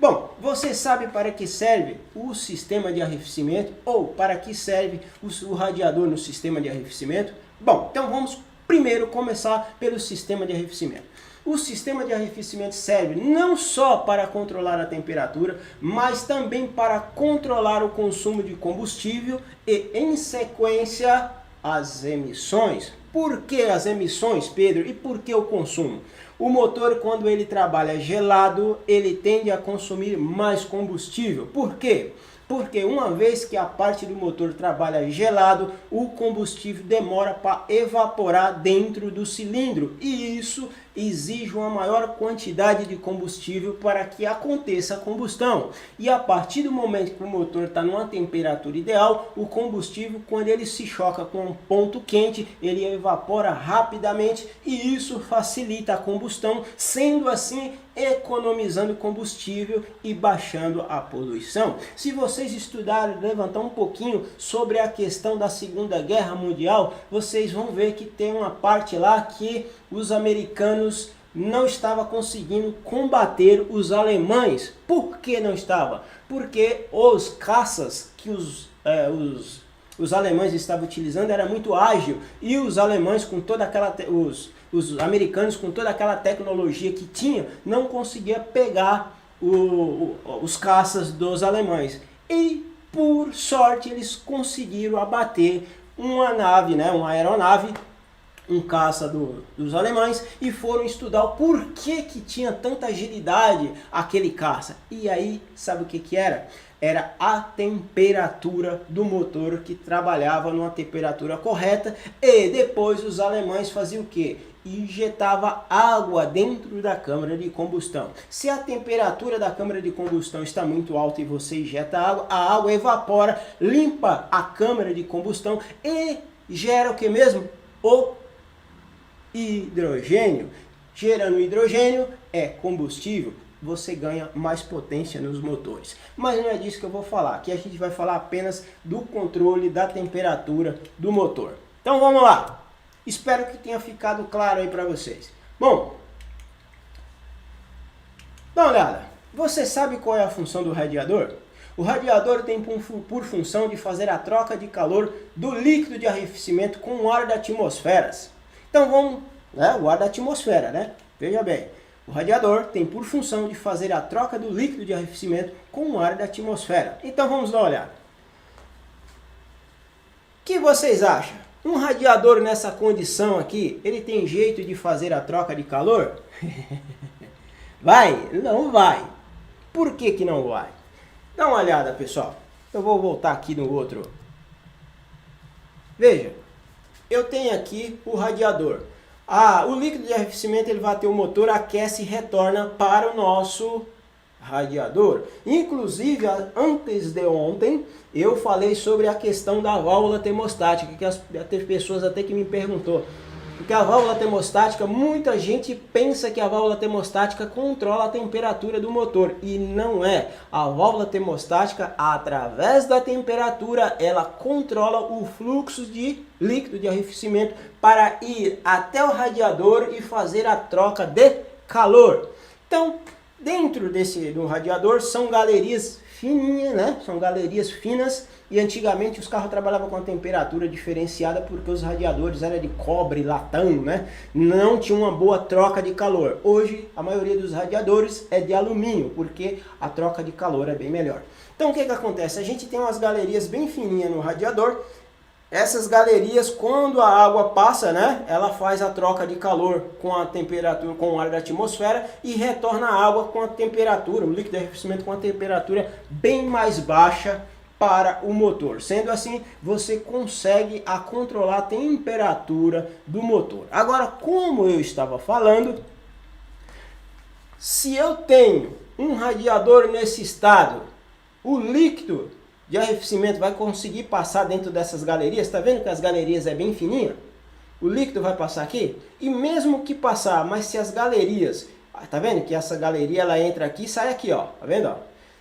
Bom, você sabe para que serve o sistema de arrefecimento ou para que serve o radiador no sistema de arrefecimento? Bom, então vamos primeiro começar pelo sistema de arrefecimento. O sistema de arrefecimento serve não só para controlar a temperatura, mas também para controlar o consumo de combustível e, em sequência, as emissões. Por que as emissões, Pedro? E por que o consumo? O motor, quando ele trabalha gelado, ele tende a consumir mais combustível. Por quê? Porque uma vez que a parte do motor trabalha gelado, o combustível demora para evaporar dentro do cilindro. E isso exige uma maior quantidade de combustível para que aconteça a combustão. E a partir do momento que o motor está numa temperatura ideal, o combustível, quando ele se choca com um ponto quente, ele evapora rapidamente e isso facilita a combustão, sendo assim economizando combustível e baixando a poluição. Se vocês estudarem, levantar um pouquinho sobre a questão da Segunda Guerra Mundial, vocês vão ver que tem uma parte lá que os americanos não estavam conseguindo combater os alemães. Por que não estava? Porque os caças que os alemães estavam utilizando era muito ágil e os alemães com toda aquela os americanos com toda aquela tecnologia que tinha não conseguia pegar os caças dos alemães. E por sorte eles conseguiram abater uma nave, né, uma aeronave, um caça dos alemães, e foram estudar o porquê que tinha tanta agilidade aquele caça. E aí, sabe o que era? Era a temperatura do motor que trabalhava numa temperatura correta, e depois os alemães faziam o quê? Injetava água dentro da câmara de combustão. Se a temperatura da câmara de combustão está muito alta e você injeta água, a água evapora, limpa a câmara de combustão e gera o que mesmo? O hidrogênio. Gerando hidrogênio é combustível, você ganha mais potência nos motores. Mas não é disso que eu vou falar. Aqui a gente vai falar apenas do controle da temperatura do motor. Então vamos lá. Espero que tenha ficado claro aí para vocês. Bom, dá uma olhada. Você sabe qual é a função do radiador? O radiador tem por função de fazer a troca de calor do líquido de arrefecimento com o ar da atmosfera. Então vamos, o ar da atmosfera, né? Veja bem, o radiador tem por função de fazer a troca do líquido de arrefecimento com o ar da atmosfera. Então vamos dar uma olhada. O que vocês acham? Um radiador nessa condição aqui, ele tem jeito de fazer a troca de calor? Vai? Não vai. Por que que não vai? Dá uma olhada, pessoal. Eu vou voltar aqui no outro. Veja, eu tenho aqui o radiador. O líquido de arrefecimento ele vai ter o motor, aquece e retorna para o nosso radiador. Inclusive, antes de ontem, eu falei sobre a questão da válvula termostática, que teve pessoas até que me perguntou. Porque a válvula termostática, muita gente pensa que a válvula termostática controla a temperatura do motor, e não é. A válvula termostática, através da temperatura, ela controla o fluxo de líquido de arrefecimento para ir até o radiador e fazer a troca de calor. Então, dentro do radiador são galerias fininhas, né? São galerias finas, e antigamente os carros trabalhavam com a temperatura diferenciada porque os radiadores eram de cobre, latão, né? Não tinha uma boa troca de calor. Hoje a maioria dos radiadores é de alumínio, porque a troca de calor é bem melhor. Então o que acontece? A gente tem umas galerias bem fininhas no radiador. Essas galerias, quando a água passa, né, ela faz a troca de calor com a temperatura, com o ar da atmosfera, e retorna a água com a temperatura, o líquido de arrefecimento com a temperatura bem mais baixa para o motor. Sendo assim, você consegue controlar a temperatura do motor. Agora, como eu estava falando, se eu tenho um radiador nesse estado, o líquido de arrefecimento vai conseguir passar dentro dessas galerias. Está vendo que as galerias é bem fininha? O líquido vai passar aqui, e mesmo que passar, mas se as galerias, tá vendo que essa galeria ela entra aqui e sai aqui, ó, tá vendo, ó?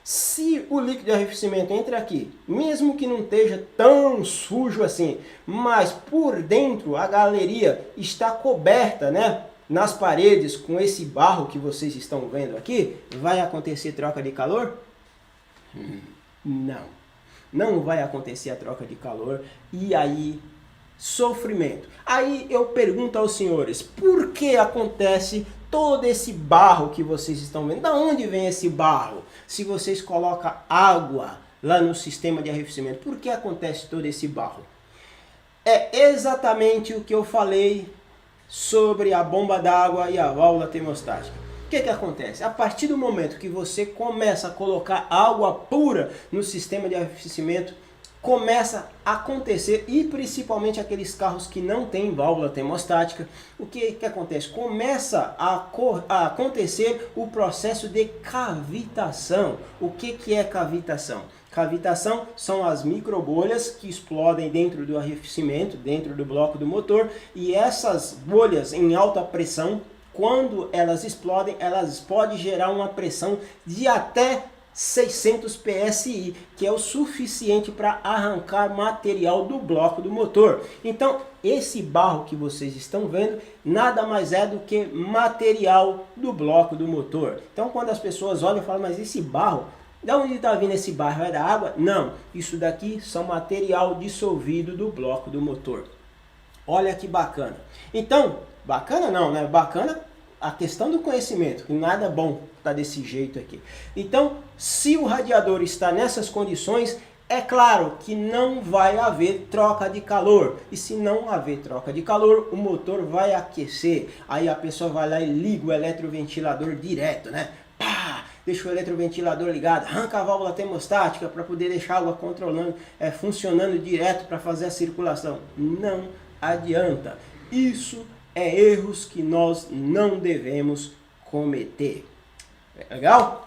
Se o líquido de arrefecimento entra aqui, mesmo que não esteja tão sujo assim, mas por dentro a galeria está coberta, né, nas paredes com esse barro que vocês estão vendo aqui, vai acontecer troca de calor? Não. Não vai acontecer a troca de calor. E aí, sofrimento. Aí eu pergunto aos senhores, por que acontece todo esse barro que vocês estão vendo? Da onde vem esse barro? Se vocês colocam água lá no sistema de arrefecimento, por que acontece todo esse barro? É exatamente o que eu falei sobre a bomba d'água e a válvula termostática. O que acontece? A partir do momento que você começa a colocar água pura no sistema de arrefecimento, começa a acontecer, e principalmente aqueles carros que não têm válvula termostática, o que acontece? Começa a acontecer o processo de cavitação. O que é cavitação? Cavitação são as microbolhas que explodem dentro do arrefecimento, dentro do bloco do motor, e essas bolhas em alta pressão, quando elas explodem, elas podem gerar uma pressão de até 600 PSI, que é o suficiente para arrancar material do bloco do motor. Então, esse barro que vocês estão vendo nada mais é do que material do bloco do motor. Então, quando as pessoas olham e falam, mas esse barro, de onde está vindo esse barro? É da água? Não, isso daqui são material dissolvido do bloco do motor. Olha que bacana. Então, bacana não, né? Bacana a questão do conhecimento, que nada bom tá desse jeito aqui. Então, se o radiador está nessas condições, é claro que não vai haver troca de calor. E se não haver troca de calor, o motor vai aquecer. Aí a pessoa vai lá e liga o eletroventilador direto, né? Pá! Deixa o eletroventilador ligado, arranca a válvula termostática para poder deixar a água controlando, funcionando direto para fazer a circulação. Não adianta. Isso é erros que nós não devemos cometer. Legal?